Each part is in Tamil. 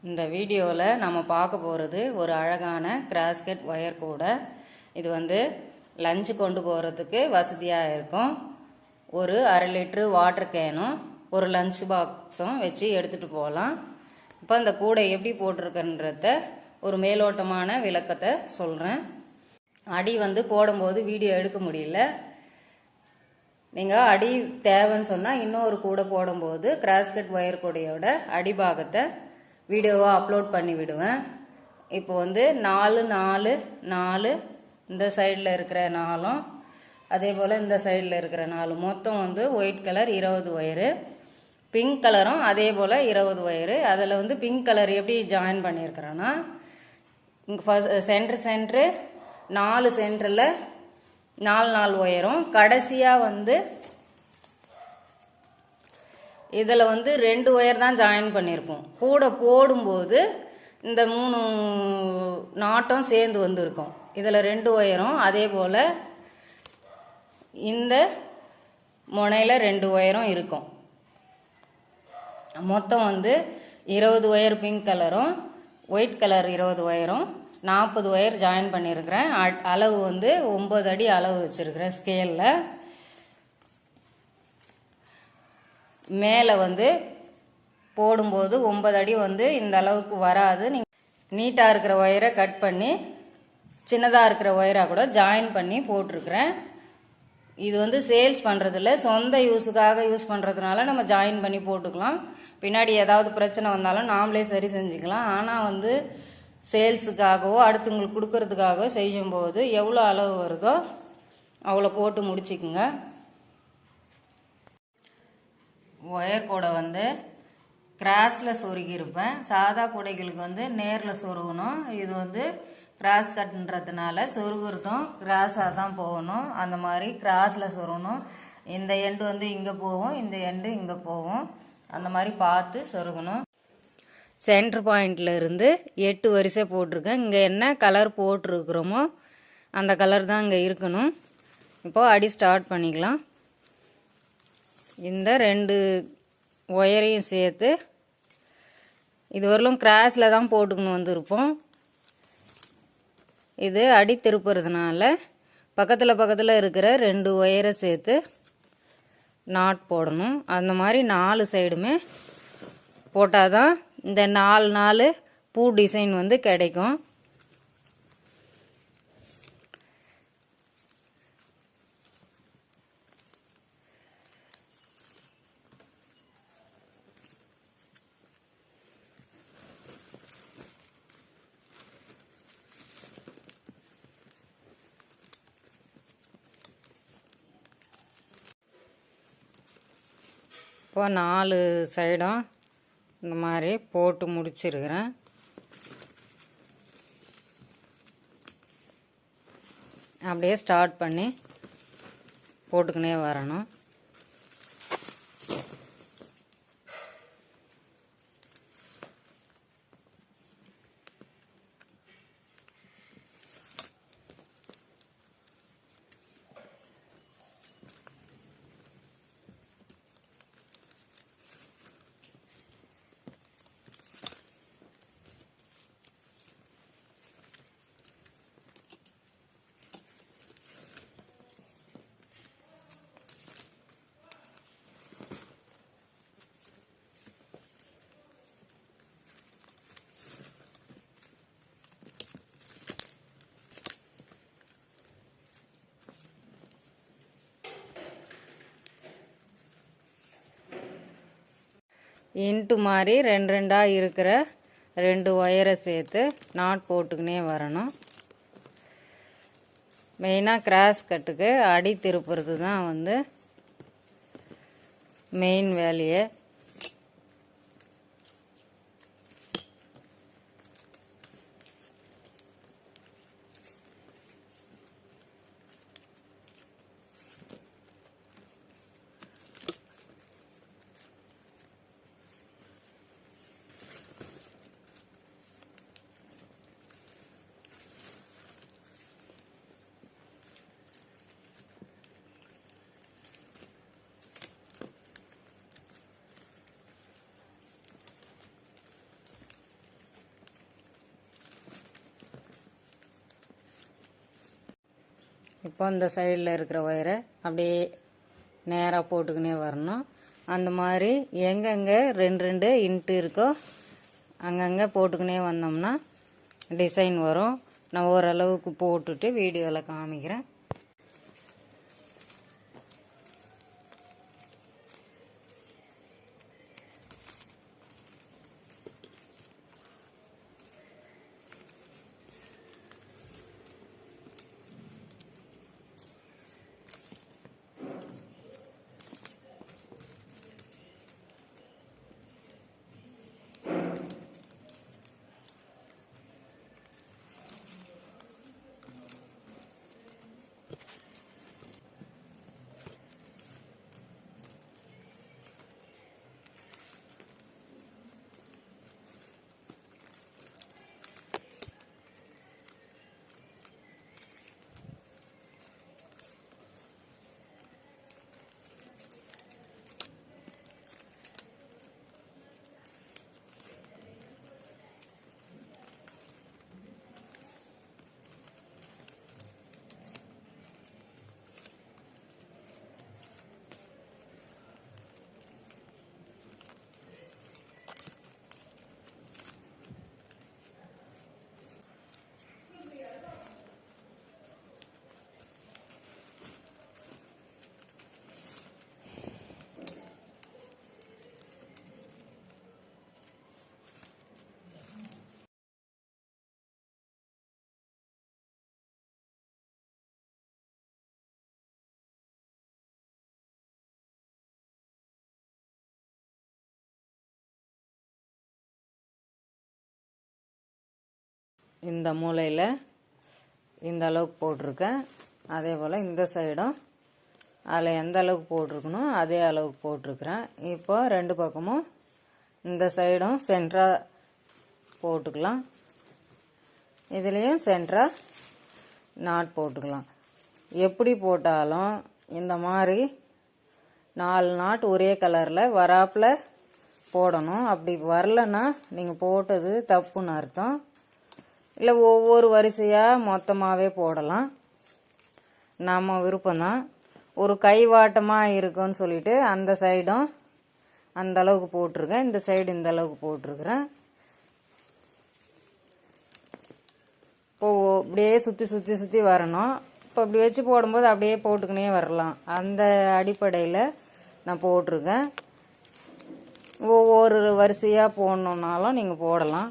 இந்த வீடியோவில் நம்ம பார்க்க போகிறது ஒரு அழகான கிராஸ்கட் ஒயர் கூடை. இது வந்து லஞ்சு கொண்டு போகிறதுக்கு வசதியாக இருக்கும். ஒரு 1/2 லிட்ரு வாட்டர் கேனும் ஒரு லஞ்ச் பாக்ஸும் வச்சு எடுத்துகிட்டு போகலாம். இப்போ இந்த கூடை எப்படி போட்டிருக்குன்றத ஒரு மேலோட்டமான விளக்கத்தை சொல்கிறேன். அடி வந்து போடும்போது வீடியோ எடுக்க முடியல. நீங்கள் அடி தேவைன்னு சொன்னால் இன்னொரு கூடை போடும்போது கிராஸ்கட் ஒயர் கூடையோட அடிபாகத்தை வீடியோவாக அப்லோட் பண்ணி விடுவேன். இப்போ வந்து 4 4 4 இந்த சைடில் இருக்கிற 4ம் அதே போல் இந்த சைடில் இருக்கிற 4 மொத்தம் வந்து ஒயிட் கலர் 20 ஒயரு, பிங்க் கலரும் அதே போல் 20 ஒயரு. அதில் வந்து பிங்க் கலர் எப்படி ஜாயின் பண்ணியிருக்கிறேன்னா, இங்கே சென்ட்ரு 4 சென்டரில் 4 ஒயரும், கடைசியாக வந்து இதில் வந்து 2 ஒயர் தான் ஜாயின் பண்ணியிருப்போம். கூட போடும்போது இந்த 3 நாட்டும் சேர்ந்து வந்துருக்கும். இதில் 2 ஒயரும் அதே போல் இந்த முனையில் 2 ஒயரும் இருக்கும். மொத்தம் வந்து 20 ஒயர் பிங்க் கலரும் ஒயிட் கலர் 20 ஒயரும் 40 ஒயர் ஜாயின் பண்ணியிருக்கிறேன். அளவு வந்து 9 அடி அளவு வச்சுருக்கிறேன் ஸ்கேலில். மேலே வந்து போடும்போது 9 அடி வந்து இந்த அளவுக்கு வராது. நீங்கள் நீட்டாக இருக்கிற ஒயரை கட் பண்ணி சின்னதாக இருக்கிற ஒயராக கூட ஜாயின் பண்ணி போட்டிருக்கிறேன். இது வந்து சேல்ஸ் பண்ணுறதில்ல, சொந்த யூஸுக்காக யூஸ் பண்ணுறதுனால நம்ம ஜாயின் பண்ணி போட்டுக்கலாம். பின்னாடி ஏதாவது பிரச்சனை வந்தாலும் நாமளே சரி செஞ்சுக்கலாம். ஆனால் வந்து சேல்ஸுக்காகவோ அடுத்தவங்களுக்கு கொடுக்கறதுக்காகவோ செய்யும்போது எவ்வளோ அளவு வருதோ அவ்வளோ போட்டு முடிச்சுக்குங்க. ஒயர் கூடை வந்து கிராஸில் சொருகியிருப்பேன். சாதா கூடைகளுக்கு வந்து நேரில் சொருகணும். இது வந்து கிராஸ் கட்டுன்றதுனால சொருகிறதும் கிராஸாக தான் போகணும். அந்த மாதிரி கிராஸில் சொருகணும். இந்த எண்டு வந்து இங்கே போகும், இந்த எண்டு இங்கே போகும். அந்த மாதிரி பார்த்து சொருகணும். சென்டர் பாயிண்டில் இருந்து 8 வரிசை போட்டிருக்கேன். இங்கே என்ன கலர் போட்டிருக்கிறோமோ அந்த கலர் தான் இங்கே இருக்கணும். இப்போது அடி ஸ்டார்ட் பண்ணிக்கலாம். இந்த 2 ஒயரையும் சேர்த்து இது வரலும் கிராஸில் தான் போட்டுக்கணும் வந்திருப்போம். இது அடி திருப்புறதுனால பக்கத்தில் இருக்கிற 2 ஒயரை சேர்த்து நாட் போடணும். அந்த மாதிரி 4 சைடுமே போட்டால் தான் இந்த 4 பூ டிசைன் வந்து கிடைக்கும். இப்போ 4 சைடும் இந்த மாதிரி போட்டு முடிச்சிருக்கிறேன். அப்படியே ஸ்டார்ட் பண்ணி போட்டுக்கினே வரணும். இன்ட்டு மாதிரி 2 இருக்கிற 2 ஒயரை சேர்த்து நாட் போட்டுக்கினே வரணும். மெயினாக கிராஸ் கட்டுக்கு அடி திருப்புறது தான் வந்து மெயின் வேலையே. இப்போ இந்த சைடில் இருக்கிற ஒயரை அப்படியே நேராக போட்டுக்கினே வரணும். அந்த மாதிரி எங்கெங்கே 2 இன்ட்டு இருக்கோ அங்கங்கே போட்டுக்கினே வந்தோம்னா டிசைன் வரும். நான் ஓரளவுக்கு போட்டுட்டு வீடியோவில் காமிக்கிறேன். இந்த மூலையில் இந்த அளவுக்கு போட்டிருக்கேன். அதே போல் இந்த சைடும் அதில் எந்த அளவுக்கு போட்டிருக்கணும் அதே அளவுக்கு போட்டிருக்கிறேன். இப்போ 2 பக்கமும் இந்த சைடும் சென்டராக போட்டுக்கலாம். இதுலேயும் சென்டராக நாட் போட்டுக்கலாம். எப்படி போட்டாலும் இந்த மாதிரி 4 நாட் ஒரே கலரில் வராப்பில் போடணும். அப்படி வரலன்னா நீங்கள் போட்டது தப்புன்னு அர்த்தம். இல்லை ஒவ்வொரு வரிசையாக மொத்தமாகவே போடலாம், நம்ம விருப்பம்தான். ஒரு கைவாட்டமாக இருக்குன்னு சொல்லிட்டு அந்த சைடும் அந்த அளவுக்கு போட்டிருக்கேன், இந்த சைடு இந்த அளவுக்கு போட்டிருக்கிறேன். இப்போது அப்படியே சுற்றி சுற்றி சுற்றி வரணும். இப்போ அப்படி வச்சு போடும்போது அப்படியே போட்டுக்கினே வரலாம். அந்த அடிப்படையில் நான் போட்டிருக்கேன். ஒவ்வொரு வரிசையாக போடணுன்னாலும் நீங்கள் போடலாம்.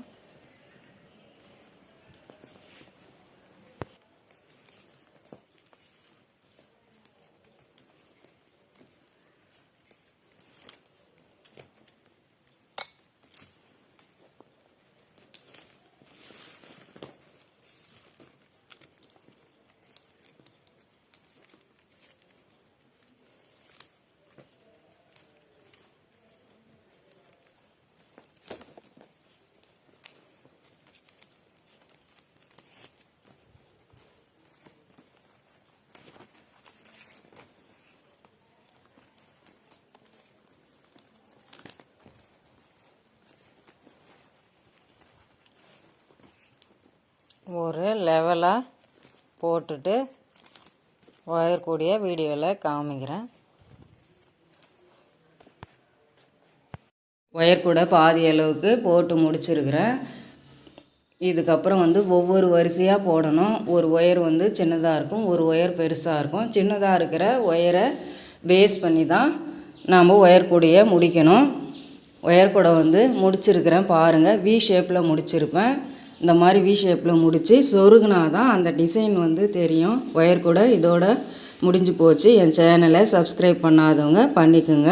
ஒரு லெவலாக போட்டுட்டு ஒயர் கூடிய வீடியோவில் காமிக்கிறேன். ஒயர் கூட பாதி அளவுக்கு போட்டு முடிச்சிருக்கிறேன். இதுக்கப்புறம் ஒவ்வொரு வரிசையாக போடணும். ஒரு ஒயர் சின்னதாக இருக்கும், ஒரு ஒயர் பெருசாக இருக்கும். சின்னதாக இருக்கிற ஒயரை பேஸ் பண்ணி தான் நாம் ஒயர் கூடையை முடிக்கணும். ஒயர் கூட முடிச்சிருக்கிறேன் பாருங்கள். வி ஷேப்பில் முடிச்சிருப்பேன். இந்த மாதிரி வி ஷேப்பில் முடித்து சொருகுனா தான் அந்த டிசைன் தெரியும். ஒயர் கூட இதோட முடிஞ்சு போச்சு. என் சேனலை சப்ஸ்கிரைப் பண்ணாதவங்க பண்ணிக்கோங்க.